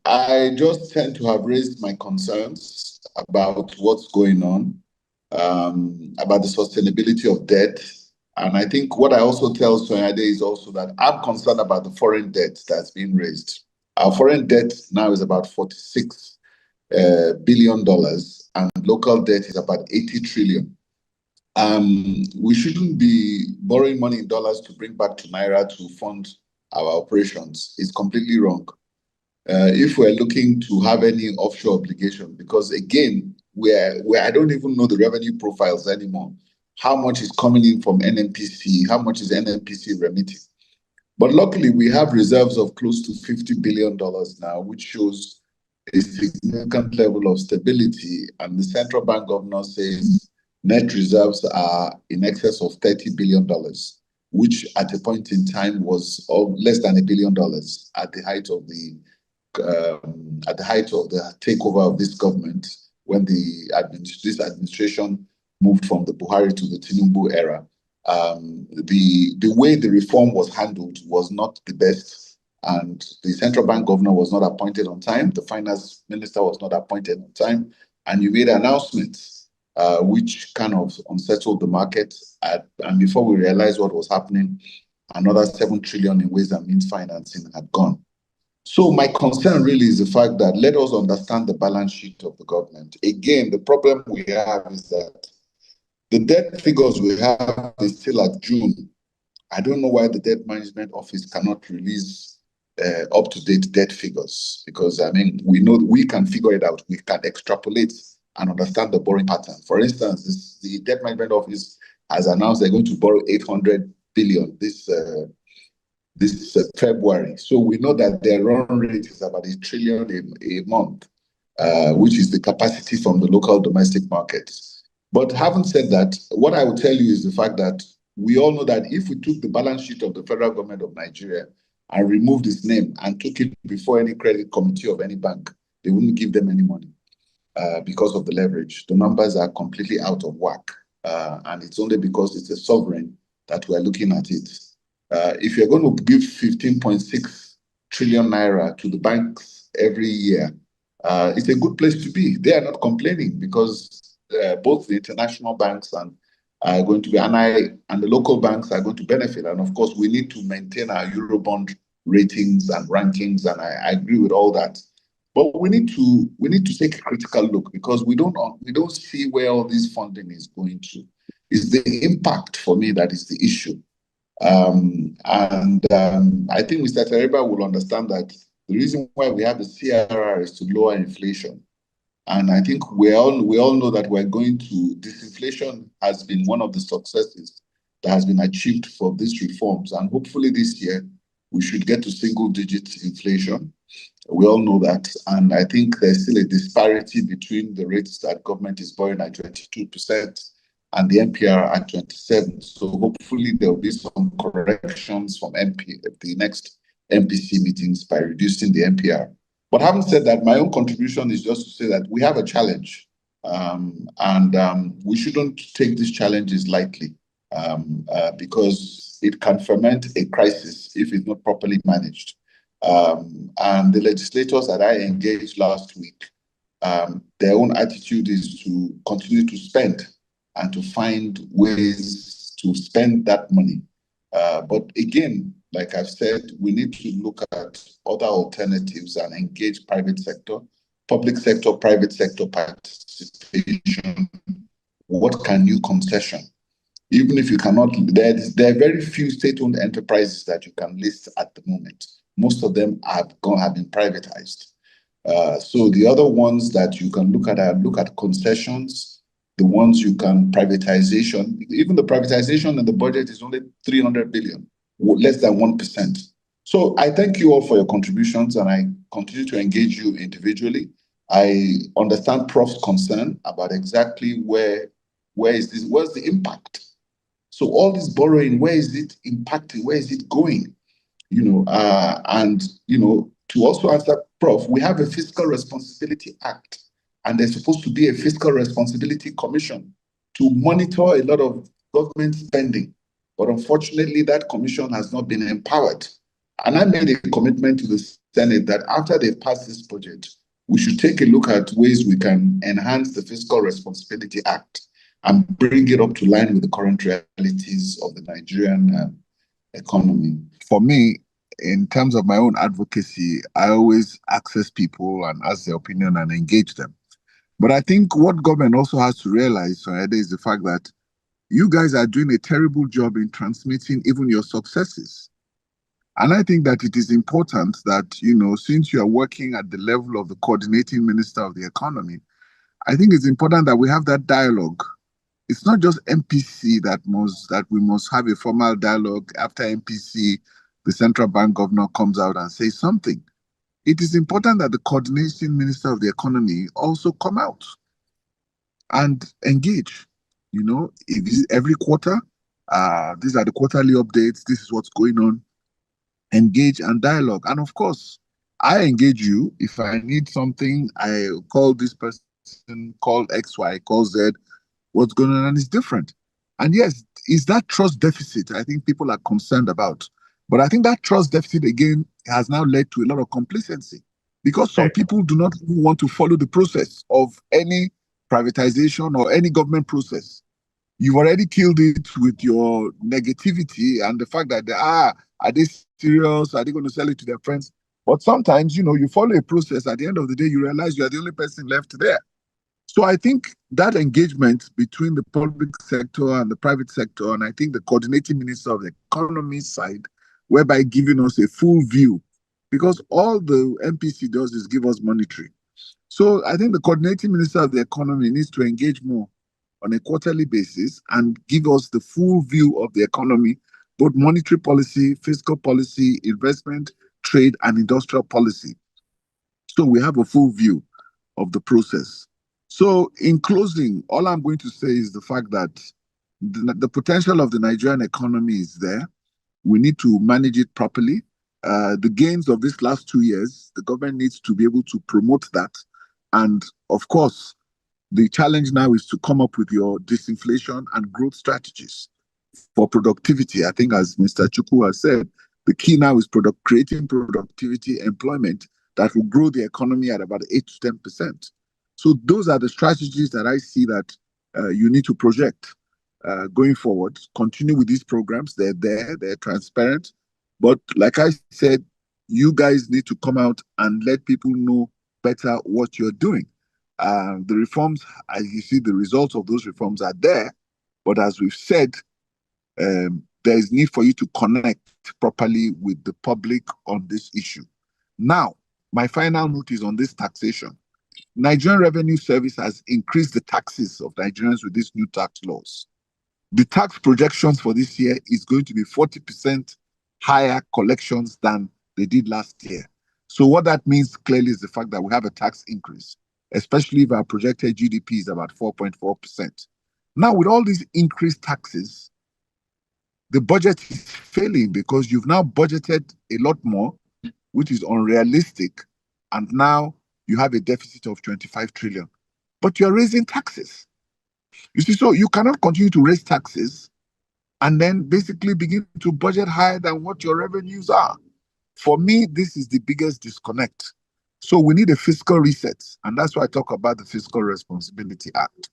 I just tend to have raised my concerns about what's going on, about the sustainability of debt. And I think what I also tell Soyade is also that I'm concerned about the foreign debt that's being raised. Our foreign debt now is about $46 billion, and local debt is about 80 trillion. We shouldn't be borrowing money in dollars to bring back to Naira to fund our operations. It's completely wrong. If we're looking to have any offshore obligation, because again, I don't even know the revenue profiles anymore. How much is coming in from NNPC? How much is NNPC remitting? But luckily, we have reserves of close to $50 billion now, which shows a significant level of stability. And the central bank governor says net reserves are in excess of $30 billion, which at a point in time was less than $1 billion at the height of the takeover of this government, when this administration moved from the Buhari to the Tinubu era. The way the reform was handled was not the best, and the central bank governor was not appointed on time. The finance minister was not appointed on time, and you made announcements which kind of unsettled the market. And before we realized what was happening, another 7 trillion in ways and means financing had gone. So my concern really is the fact that let us understand the balance sheet of the government. Again, the problem we have is that the debt figures we have is still at June. I don't know why the Debt Management Office cannot release up-to-date debt figures, because, I mean, we know we can figure it out. We can extrapolate and understand the borrowing pattern. For instance, the Debt Management Office has announced they're going to borrow 800 billion this February. So we know that their run rate is about 1 trillion a month, which is the capacity from the local domestic markets. But having said that, what I will tell you is the fact that we all know that if we took the balance sheet of the federal government of Nigeria and removed its name and took it before any credit committee of any bank, they wouldn't give them any money because of the leverage. The numbers are completely out of whack. And it's only because it's a sovereign that we're looking at it. If you're going to give 15.6 trillion naira to the banks every year, it's a good place to be. They are not complaining because both the international banks and are going to be, and the local banks are going to benefit. And of course, we need to maintain our Eurobond ratings and rankings, and I agree with all that. But we need to take a critical look, because we don't see where all this funding is going to. It's the impact for me that is the issue. I think Mr. Tereba will understand that the reason why we have the CRR is to lower inflation. And I think we all know that we're going to, disinflation has been one of the successes that has been achieved for these reforms. And hopefully this year, we should get to single-digit inflation. We all know that. And I think there's still a disparity between the rates that government is borrowing at 22% and the NPR at 27%. So hopefully there will be some corrections from the next MPC meetings by reducing the NPR. But having said that, my own contribution is just to say that we have a challenge, and we shouldn't take these challenges lightly, because it can ferment a crisis if it's not properly managed. And the legislators that I engaged last week, their own attitude is to continue to spend and to find ways to spend that money. But again, like I've said, we need to look at other alternatives and engage private sector, public sector, private sector participation. What can you concession? Even if you cannot, there are very few state-owned enterprises that you can list at the moment. Most of them have been privatized. So the other ones that you can look at concessions, the ones you can privatization. Even the privatization in the budget is only 300 billion. Less than 1%. So I thank you all for your contributions, and I continue to engage you individually. I understand Prof's concern about exactly where's the impact. So all this borrowing, where is it impacting? Where is it going? And to also answer Prof, we have a Fiscal Responsibility Act, and there's supposed to be a Fiscal Responsibility Commission to monitor a lot of government spending. But unfortunately, that commission has not been empowered. And I made a commitment to the Senate that after they've passed this budget, we should take a look at ways we can enhance the Fiscal Responsibility Act and bring it up to line with the current realities of the Nigerian economy. For me, in terms of my own advocacy, I always access people and ask their opinion and engage them. But I think what government also has to realize, is the fact that you guys are doing a terrible job in transmitting even your successes. And I think that it is important that, since you are working at the level of the coordinating minister of the economy, I think it's important that we have that dialogue. It's not just MPC that we must have a formal dialogue after MPC, the central bank governor comes out and says something. It is important that the coordinating minister of the economy also come out and engage. If every quarter, these are the quarterly updates, this is what's going on. Engage and dialogue. And of course, I engage you. If I need something, I call this person, call XY, call Z, what's going on, and it's different. And yes, is that trust deficit I think people are concerned about. But I think that trust deficit, again, has now led to a lot of complacency because some people do not want to follow the process of any privatization or any government process. You've already killed it with your negativity and the fact that are they serious? Are they going to sell it to their friends? But sometimes, you follow a process. At the end of the day, you realize you are the only person left there. So I think that engagement between the public sector and the private sector, and I think the coordinating minister of the economy side, whereby giving us a full view, because all the MPC does is give us monetary. So I think the coordinating minister of the economy needs to engage more on a quarterly basis and give us the full view of the economy, both monetary policy, fiscal policy, investment, trade, and industrial policy. So we have a full view of the process. So in closing, all I'm going to say is the fact that the potential of the Nigerian economy is there. We need to manage it properly. The gains of these last 2 years, the government needs to be able to promote that. And of course, the challenge now is to come up with your disinflation and growth strategies for productivity. I think, as Mr. Chukwu has said, the key now is creating productivity, employment that will grow the economy at about 8 to 10%. So those are the strategies that I see that you need to project going forward. Continue with these programs. They're there, they're transparent. But like I said, you guys need to come out and let people know better what you're doing. The reforms, as you see, the results of those reforms are there. But as we've said, there is need for you to connect properly with the public on this issue. Now, my final note is on this taxation. Nigerian Revenue Service has increased the taxes of Nigerians with these new tax laws. The tax projections for this year is going to be 40% higher collections than they did last year. So what that means clearly is the fact that we have a tax increase, especially if our projected GDP is about 4.4%. Now, with all these increased taxes, the budget is failing because you've now budgeted a lot more, which is unrealistic, and now you have a deficit of 25 trillion. But you're raising taxes. You see, so you cannot continue to raise taxes and then basically begin to budget higher than what your revenues are. For me, this is the biggest disconnect. So we need a fiscal reset. And that's why I talk about the Fiscal Responsibility Act.